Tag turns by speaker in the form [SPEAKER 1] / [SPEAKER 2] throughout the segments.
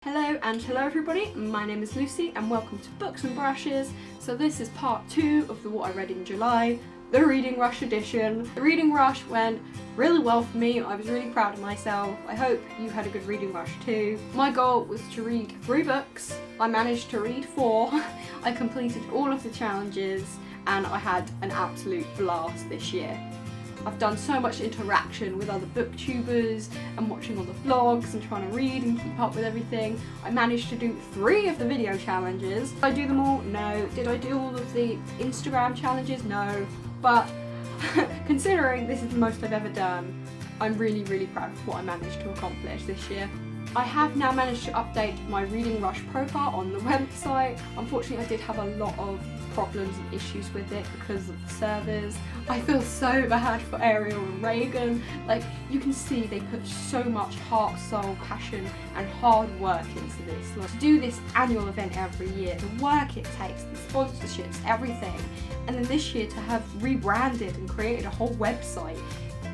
[SPEAKER 1] Hello everybody, my name is Lucy and welcome to Books and Brushes. So this is part 2 of the What I Read in July, the Reading Rush edition. The Reading Rush went really well for me, I was really proud of myself. I hope you had a good reading rush too. My goal was to read 3 books, I managed to read 4, I completed all of the challenges and I had an absolute blast this year. I've done so much interaction with other booktubers and watching all the vlogs and trying to read and keep up with everything. I managed to do 3 of the video challenges. Did I do them all? No. Did I do all of the Instagram challenges? No. But considering this is the most I've ever done, I'm really proud of what I managed to accomplish this year. I have now managed to update my Reading Rush profile on the website. Unfortunately I did have a lot of problems and issues with it because of the servers. I feel so bad for Ariel and Reagan. Like, you can see they put so much heart, soul, passion and hard work into this. Like, to do this annual event every year, the work it takes, the sponsorships, everything. And then this year to have rebranded and created a whole website.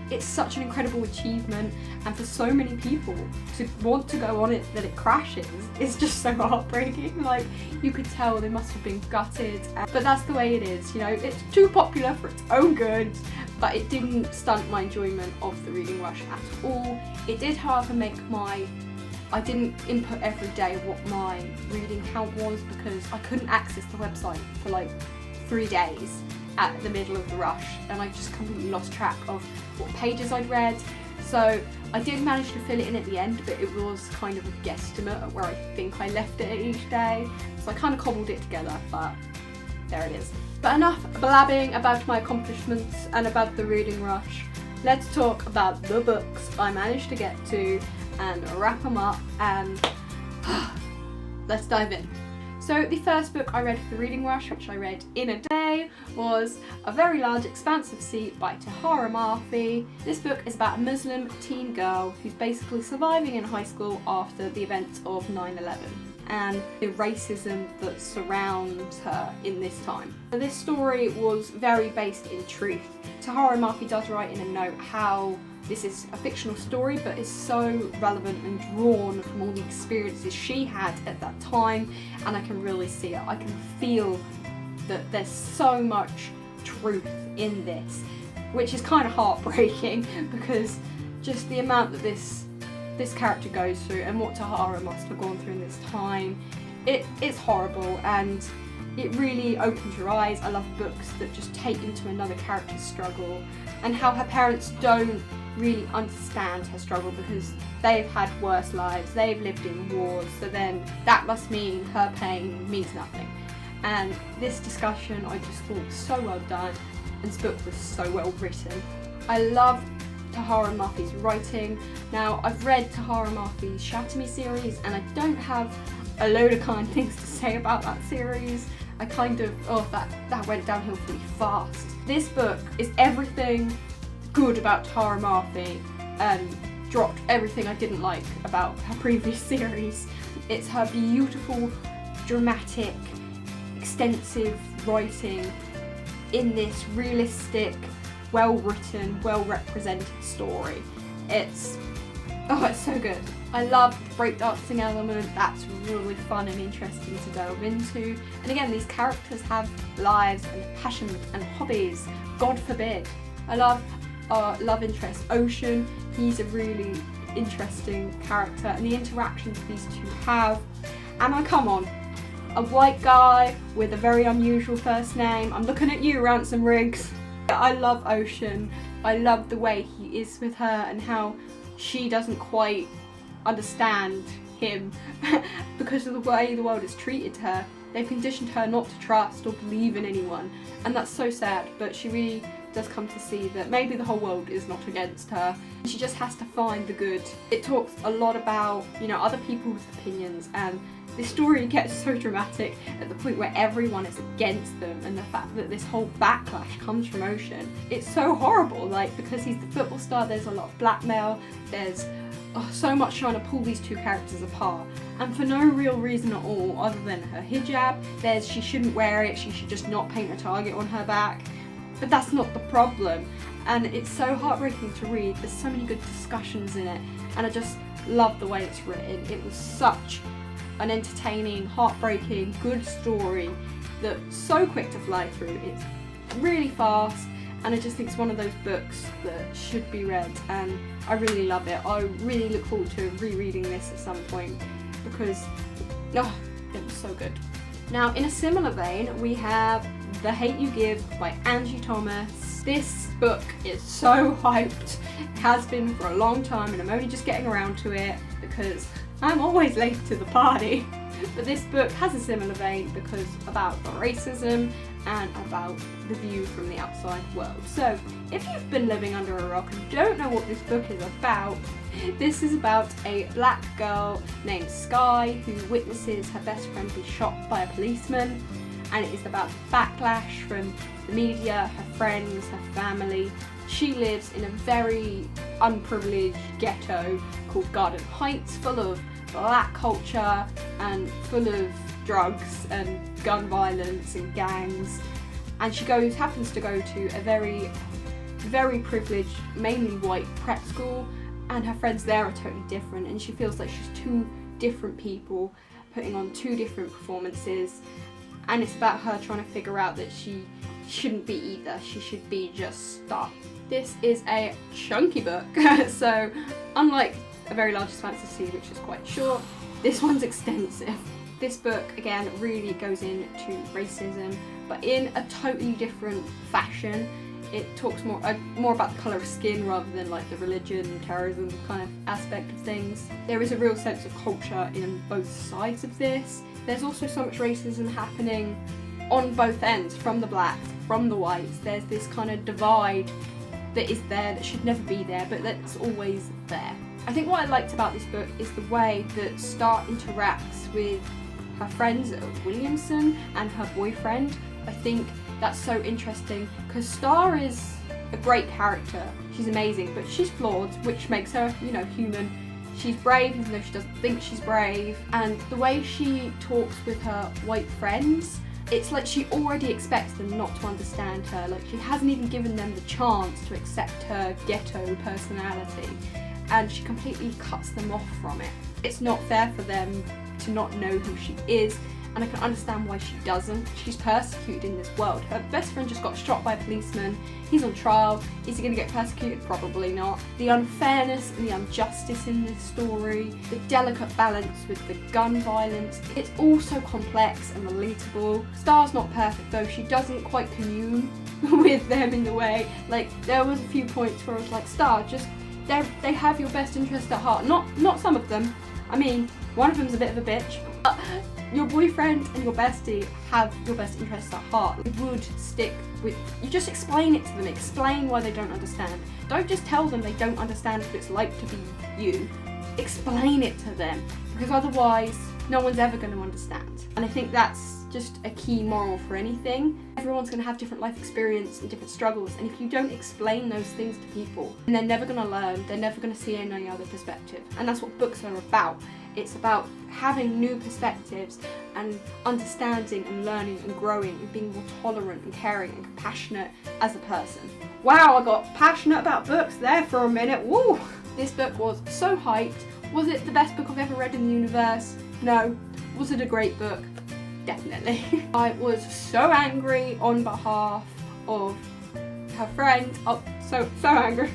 [SPEAKER 1] It's such an incredible achievement, and for so many people to want to go on it that it crashes is just so heartbreaking. Like, you could tell they must have been gutted, but that's the way it is, you know. It's too popular for its own good, but it didn't stunt my enjoyment of the Reading Rush at all. It did, however, make I didn't input every day what my reading count was because I couldn't access the website for like 3 days at the middle of the rush, and I just completely lost track of what pages I'd read. So I did manage to fill it in at the end, but it was kind of a guesstimate at where I think I left it each day. So I kind of cobbled it together, but there it is. But enough blabbing about my accomplishments and about the Reading Rush. Let's talk about the books I managed to get to and wrap them up, and let's dive in. So the first book I read for the Reading Rush, which I read in a day, was A Very Large Expansive Sea by Tahara Mafi. This book is about a Muslim teen girl who's basically surviving in high school after the events of 9/11 and the racism that surrounds her in this time. So this story was very based in truth. Tahara Mafi does write in a note how this is a fictional story, but is so relevant and drawn from all the experiences she had at that time, and I can really see it. I can feel that there's so much truth in this, which is kind of heartbreaking because just the amount that this character goes through and what Tahara must have gone through in this time, it's horrible and it really opens your eyes. I love books that just take you into another character's struggle and how her parents don't really understand her struggle because they've had worse lives, they've lived in wars, so then that must mean her pain means nothing. And this discussion I just thought was so well done, and this book was so well written. I love Tahara Mafi's writing. Now, I've read Tahara Mafi's Shatter Me series and I don't have a load of kind things to say about that series. I kind of, that went downhill pretty fast. This book is everything good about Tahara Mafi and dropped everything I didn't like about her previous series. It's her beautiful, dramatic, extensive writing in this realistic, well-written, well-represented story. It's so good. I love the breakdancing element, that's really fun and interesting to delve into. And again, these characters have lives and passions and hobbies, God forbid. I love our love interest, Ocean. He's a really interesting character, and the interactions these two have. And come on, a white guy with a very unusual first name. I'm looking at you, Ransom Riggs. I love Ocean. I love the way he is with her and how she doesn't quite understand him because of the way the world has treated her. They've conditioned her not to trust or believe in anyone, and that's so sad, but she really does come to see that maybe the whole world is not against her. She just has to find the good. It talks a lot about, you know, other people's opinions, and this story gets so dramatic at the point where everyone is against them, and the fact that this whole backlash comes from Ocean. It's so horrible, like, because he's the football star, there's a lot of blackmail, there's so much trying to pull these two characters apart, and for no real reason at all other than her hijab. There's she shouldn't wear it, she should just not paint a target on her back, but that's not the problem, and it's so heartbreaking to read. There's so many good discussions in it, and I just love the way it's written. It was such an entertaining, heartbreaking, good story that's so quick to fly through. It's really fast, and I just think it's one of those books that should be read, and I really love it. I really look forward to rereading this at some point because it was so good. Now, in a similar vein, we have The Hate You Give by Angie Thomas. This book is so hyped, has been for a long time, and I'm only just getting around to it because I'm always late to the party. But this book has a similar vein because about racism and about the view from the outside world. So if you've been living under a rock and don't know what this book is about, this is about a black girl named Sky who witnesses her best friend be shot by a policeman, and it is about the backlash from the media, her friends, her family. She lives in a very unprivileged ghetto called Garden Heights, full of black culture and full of drugs and gun violence and gangs, and she happens to go to a very, very privileged, mainly white prep school, and her friends there are totally different, and she feels like she's two different people putting on two different performances, and it's about her trying to figure out that she shouldn't be either, she should be just Star. This is a chunky book, so unlike A Very Large Expanse of Sea, which is quite short, this one's extensive. This book, again, really goes into racism, but in a totally different fashion. It talks more about the colour of skin rather than like the religion, terrorism kind of aspect of things. There is a real sense of culture in both sides of this. There's also so much racism happening on both ends, from the blacks, from the whites. There's this kind of divide that is there, that should never be there, but that's always there. I think what I liked about this book is the way that Star interacts with her friends at Williamson and her boyfriend. I think that's so interesting because Star is a great character. She's amazing, but she's flawed, which makes her, human. She's brave even though she doesn't think she's brave, and the way she talks with her white friends, it's like she already expects them not to understand her. Like, she hasn't even given them the chance to accept her ghetto personality, and she completely cuts them off from it. It's not fair for them to not know who she is, and I can understand why she doesn't. She's persecuted in this world. Her best friend just got shot by a policeman. He's on trial. Is he going to get persecuted? Probably not. The unfairness and the injustice in this story, the delicate balance with the gun violence, it's all so complex and relatable. Star's not perfect though. She doesn't quite commune with them in the way. Like, there was a few points where I was like, Star, just, they have your best interest at heart. Not some of them. I mean, one of them's a bit of a bitch, but your boyfriend and your bestie have your best interests at heart. You would stick with, you just explain it to them, explain why they don't understand. Don't just tell them they don't understand what it's like to be you. Explain it to them, because otherwise no one's ever going to understand. And I think that's just a key moral for anything. Everyone's going to have different life experience and different struggles, and if you don't explain those things to people, then they're never going to learn, they're never going to see any other perspective. And that's what books are about. It's about having new perspectives and understanding and learning and growing and being more tolerant and caring and compassionate as a person. Wow, I got passionate about books there for a minute. Woo! This book was so hyped. Was it the best book I've ever read in the universe? No. Was it a great book? Definitely. I was so angry on behalf of her friend. Oh, so angry.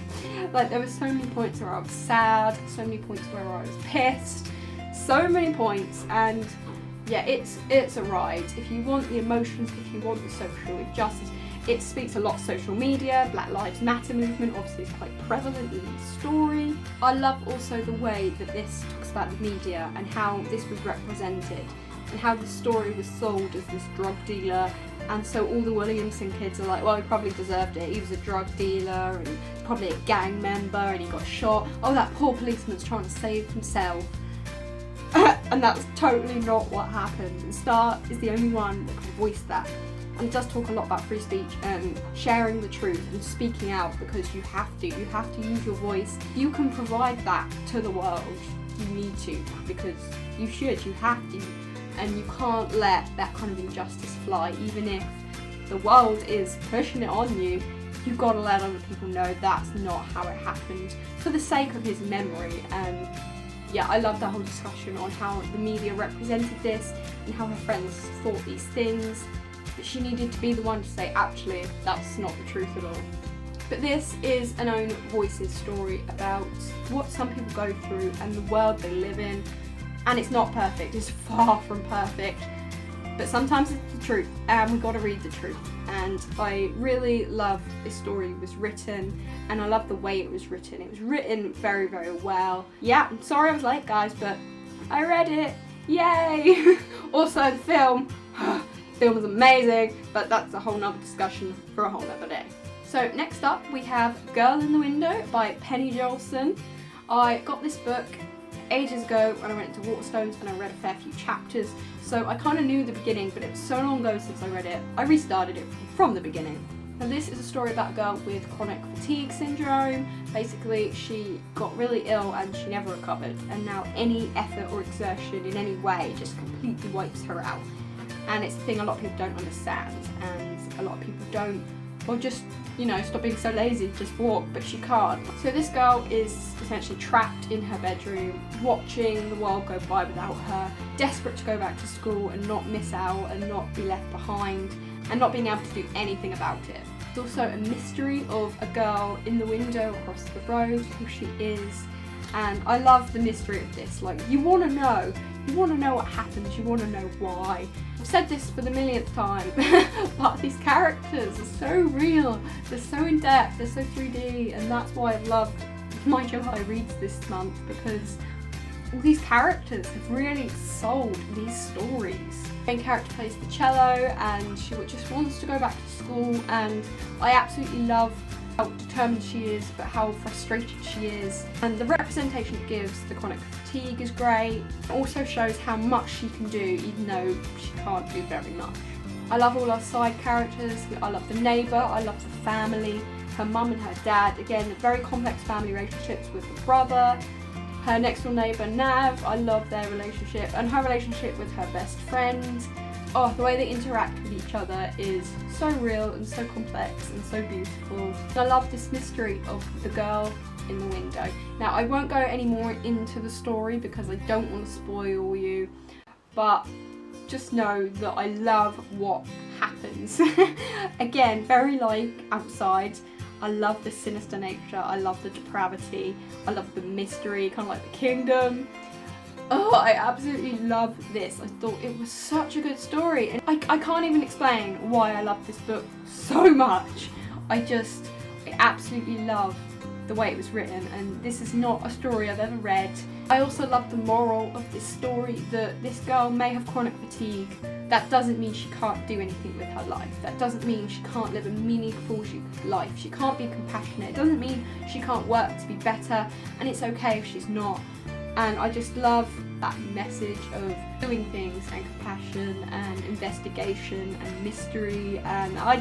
[SPEAKER 1] Like, there were so many points where I was sad, so many points where I was pissed, so many points, and yeah, it's a ride. If you want the emotions, if you want the social injustice, it speaks a lot of social media. Black Lives Matter movement obviously is quite prevalent in the story. I love also the way that this talks about the media and how this was represented and how the story was sold as this drug dealer, and so all the Williamson kids are like, well, he probably deserved it, he was a drug dealer and probably a gang member and he got shot. Oh, that poor policeman's trying to save himself. And that's totally not what happened. And Star is the only one that can voice that. And it does talk a lot about free speech and sharing the truth and speaking out, because you have to use your voice. You can provide that to the world. You need to, because you have to. And you can't let that kind of injustice fly, even if the world is pushing it on you. You've got to let other people know that's not how it happened, for the sake of his memory and yeah, I love that whole discussion on how the media represented this and how her friends thought these things, but she needed to be the one to say, actually, that's not the truth at all. But this is an own voices story about what some people go through and the world they live in, and it's not perfect, it's far from perfect, but sometimes it's the truth, and we've got to read the truth. And I really love this story was written, and I love the way it was written. It was written very, very well. Yeah, I'm sorry I was late, guys, but I read it. Yay! Also, the film was amazing, but that's a whole nother discussion for a whole nother day. So next up we have Girl in the Window by Penny Jolson. I got this book ages ago when I went to Waterstones and I read a fair few chapters, so I kind of knew the beginning, but it was so long ago since I read it, I restarted it from the beginning. And this is a story about a girl with chronic fatigue syndrome. Basically, she got really ill and she never recovered, and now any effort or exertion in any way just completely wipes her out. And it's a thing a lot of people don't understand, and a lot of people don't, or just, you know, stop being so lazy, just walk, but she can't. So this girl is essentially trapped in her bedroom, watching the world go by without her, desperate to go back to school and not miss out and not be left behind, and not being able to do anything about it. There's also a mystery of a girl in the window across the road, who she is, and I love the mystery of this. Like, you want to know what happens, you want to know why. I've said this for the millionth time, but these characters are so real, they're so in depth, they're so 3D, and that's why I've loved my July reads this month, because all these characters have really sold these stories. The main character plays the cello, and she just wants to go back to school, and I absolutely love how determined she is, but how frustrated she is. And the representation it gives the chronic fatigue is great. It also shows how much she can do, even though she can't do very much. I love all our side characters. I love the neighbour, I love the family, her mum and her dad. Again, very complex family relationships with the brother. Her next door neighbour, Nav, I love their relationship, and her relationship with her best friend. Oh, the way they interact with each other is so real and so complex and so beautiful. I love this mystery of the girl in the window. Now, I won't go any more into the story because I don't want to spoil you, but just know that I love what happens. Again, very like Outside. I love the sinister nature, I love the depravity, I love the mystery, kind of like The Kingdom. Oh, I absolutely love this. I thought it was such a good story, and I can't even explain why I love this book so much. I absolutely love the way it was written, and this is not a story I've ever read. I also love the moral of this story, that this girl may have chronic fatigue. That doesn't mean she can't do anything with her life. That doesn't mean she can't live a meaningful life. She can't be compassionate. It doesn't mean she can't work to be better, and it's okay if she's not. And I just love that message of doing things and compassion and investigation and mystery, and I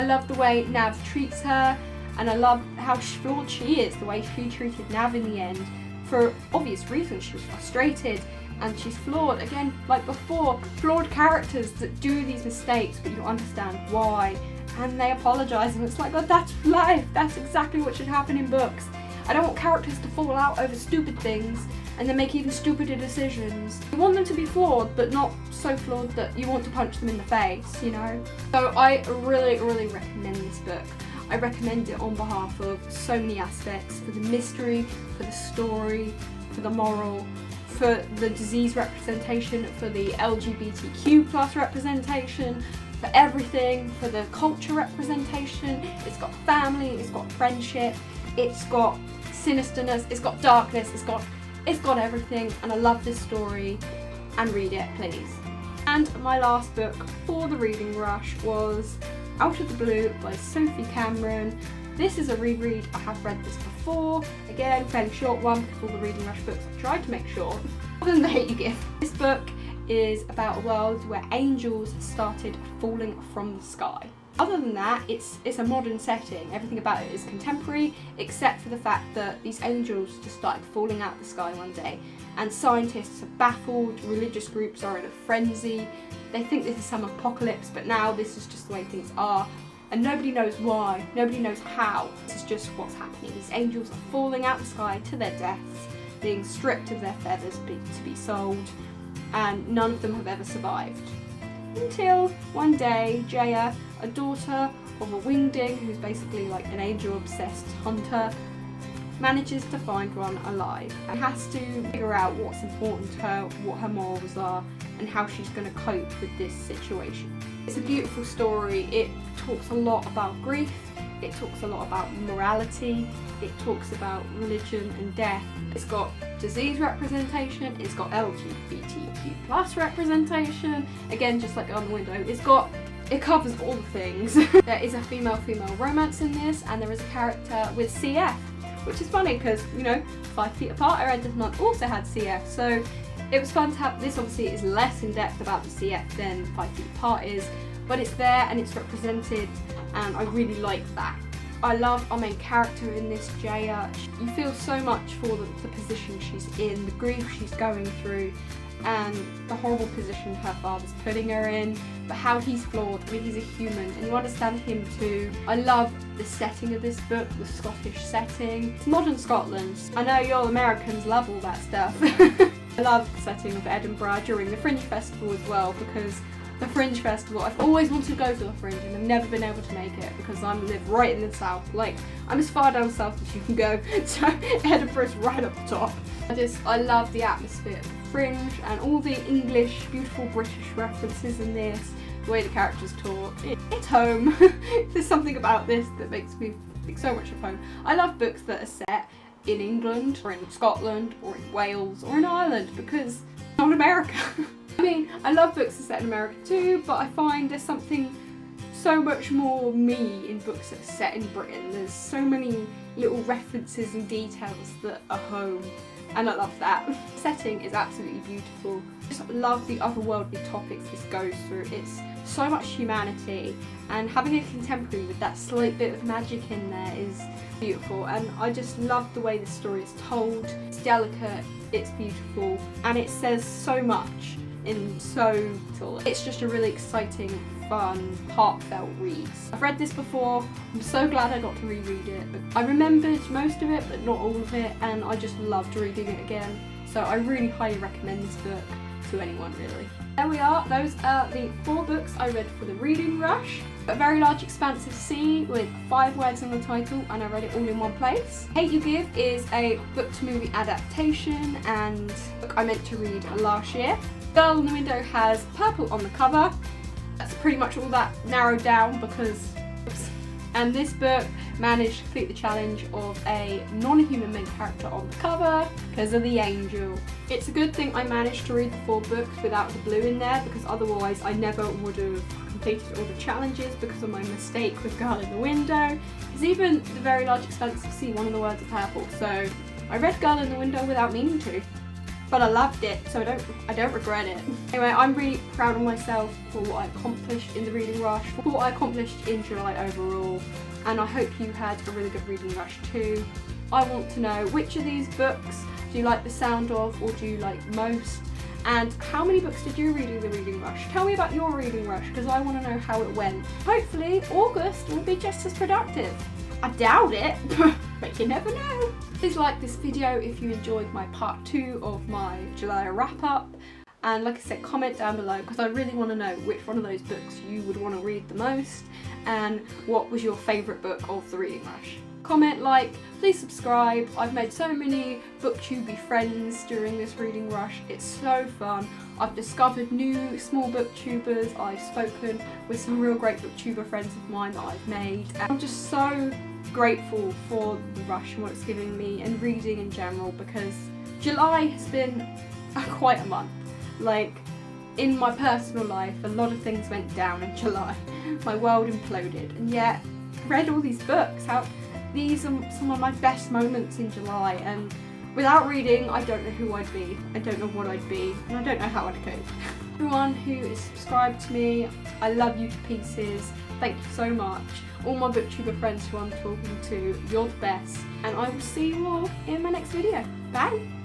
[SPEAKER 1] love the way Nav treats her, and I love how flawed she is, the way she treated Nav in the end. For obvious reasons, she was frustrated and she's flawed. Again, like before, flawed characters that do these mistakes, but you understand why, and they apologise, and it's like, God, that's life, that's exactly what should happen in books. I don't want characters to fall out over stupid things and then make even stupider decisions. You want them to be flawed, but not so flawed that you want to punch them in the face, you know? So I really, really recommend this book. I recommend it on behalf of so many aspects, for the mystery, for the story, for the moral, for the disease representation, for the LGBTQ+ representation, for everything, for the culture representation. It's got family, it's got friendship, it's got sinisterness, it's got darkness, it's got everything, and I love this story, and read it, please. And my last book for the reading rush was Out of the Blue by Sophie Cameron. This is a reread. I have read this before. Again, fairly short one, because all the reading rush books I tried to make short. Other than the hate you give. This book is about a world where angels started falling from the sky. Other than that, it's a modern setting. Everything about it is contemporary, except for the fact that these angels just started falling out of the sky one day, and scientists are baffled, religious groups are in a frenzy. They think this is some apocalypse, but now this is just the way things are, and nobody knows why, nobody knows how. This is just what's happening. These angels are falling out of the sky to their deaths, being stripped of their feathers to be sold, and none of them have ever survived. Until one day, Jaya, a daughter of a wingding who's basically like an angel-obsessed hunter, manages to find one alive and has to figure out what's important to her, what her morals are, and how she's going to cope with this situation. It's a beautiful story. It talks a lot about grief, it talks a lot about morality, it talks about religion and death. It's got disease representation, it's got LGBTQ+ representation, again just like on the window, it covers all the things. There is a female-female romance in this, and there is a character with CF, which is funny because, you know, 5 feet apart, our end of the month also had CF, so it was fun to have this. Obviously is less in depth about the CF than 5 feet apart is, but it's there and it's represented, and I really like that. I love our main character in this, Jaya. You feel so much for the position she's in, the grief she's going through, and the horrible position her father's putting her in, but how he's flawed. I mean, he's a human, and you understand him too. I love the setting of this book, the Scottish setting. It's modern Scotland. I know you all Americans love all that stuff. I love the setting of Edinburgh during the Fringe Festival as well, because the Fringe Festival, I've always wanted to go to the Fringe and I've never been able to make it because I live right in the south. Like, I'm as far down south as you can go, so Edinburgh's right up the top. I love the atmosphere of the Fringe and all the English, beautiful British references in this, the way the characters talk. It's home. There's something about this that makes me think so much of home. I love books that are set in England or in Scotland or in Wales or in Ireland because it's not America. I mean, I love books that are set in America too, but I find there's something so much more me in books that are set in Britain. There's so many little references and details that are home, and I love that. The setting is absolutely beautiful. I just love the otherworldly topics this goes through. It's so much humanity, and having a contemporary with that slight bit of magic in there is beautiful, and I just love the way the story is told. It's delicate, it's beautiful, and it says so much in so little. It's just a really exciting, fun, heartfelt read. I've read this before, I'm so glad I got to reread it. I remembered most of it, but not all of it, and I just loved reading it again. So I really highly recommend this book to anyone, really. There we are, those are the 4 books I read for the reading rush. A very large expansive sea with 5 words in the title, and I read it all in one place. Hate You Give is a book to movie adaptation and book I meant to read last year. Girl in the Window has purple on the cover. That's pretty much all that narrowed down because, oops. And this book managed to complete the challenge of a non-human main character on the cover because of the angel. It's a good thing I managed to read the 4 books without the blue in there, because otherwise I never would have completed all the challenges because of my mistake with Girl in the Window. Because even the very large expansive sea, one of the words are purple, so I read Girl in the Window without meaning to. But I loved it, so I don't regret it. Anyway, I'm really proud of myself for what I accomplished in the reading rush, for what I accomplished in July overall, and I hope you had a really good reading rush too. I want to know which of these books do you like the sound of, or do you like most, and how many books did you read in the reading rush? Tell me about your reading rush, because I want to know how it went. Hopefully August will be just as productive. I doubt it, but you never know. Please like this video if you enjoyed my part 2 of my July wrap up, and like I said, comment down below because I really want to know which one of those books you would want to read the most and what was your favourite book of the reading rush. Comment, like, please subscribe. I've made so many booktubey friends during this reading rush. It's so fun. I've discovered new small booktubers. I've spoken with some real great booktuber friends of mine that I've made. And I'm just so grateful for the rush and what it's giving me and reading in general, because July has been quite a month. Like, in my personal life, a lot of things went down in July. My world imploded, and yet I read all these books. These are some of my best moments in July, and without reading, I don't know who I'd be, I don't know what I'd be, and I don't know how I'd cope. Everyone who is subscribed to me, I love you to pieces. Thank you so much. All my booktuber friends who I'm talking to, you're the best, and I will see you all in my next video. Bye!